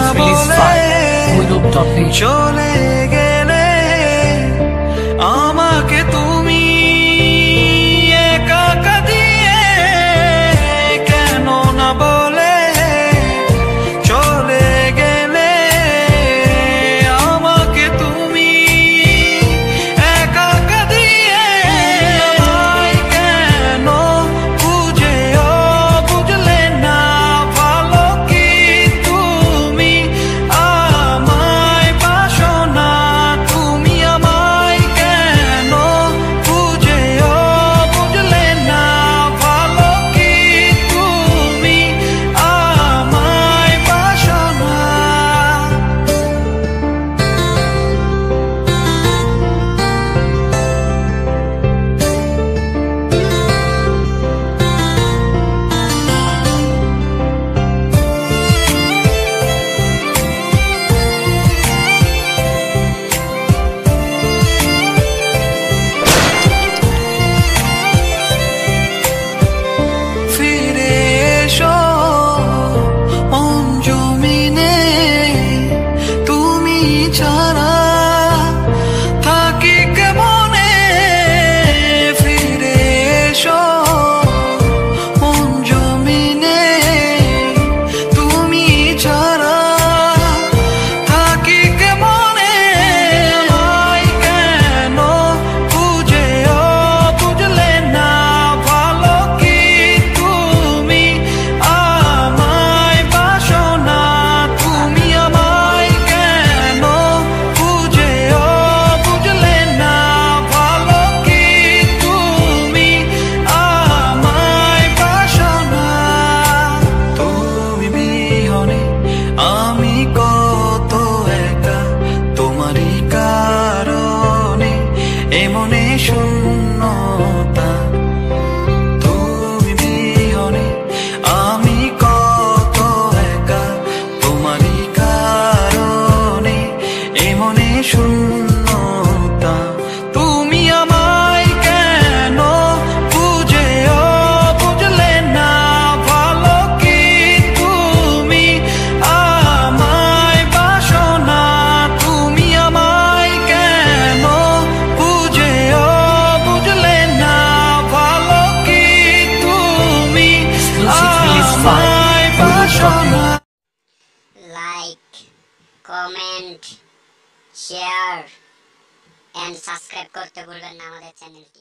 Music released by Moinup.me চলে গেলে আমাকে তুমি একা একা দিয়ে কেন না বলে চলে গেলে আমাকে তুমি একা একা দিয়ে কেন বুঝেও বুঝলে না ভালো কি তুমি আমায় বাসো না তুমি আমায় কেন বুঝেও বুঝলে না ভালো কি তুমি আমায় বাসো না ফিরে এসো মন জমিনে তুমি ছাড়া থাকি কেমনে ফিরে এসো মন জমিনে তুমি ছাড়া থাকি কেমনে আমায় কেন বুঝেও বুঝলে না ভালো কি তুমি আমায় বাসো না তুমি আমায় কেন বুঝেও বুঝলে না ভালো কি তুমি আমায় বাসো না তুমি বিহনে আমি কত একা তোমারই কারণে এমনে শূন্যতা তুমি বিহনে আমি কত একা তোমারই কারণে এমনে শূন্যতা তুমি আমায় কেন বুঝেও বুঝলে না ভালো কি তুমি আমায় বাসো না তুমি আমায় কেন বুঝেও বুঝলে না ভালো কি তুমি Music released by আমায় বাসো Moinup.me না like comment share and subscribe করতে ভুলবেন না আমাদের চ্যানেলটি।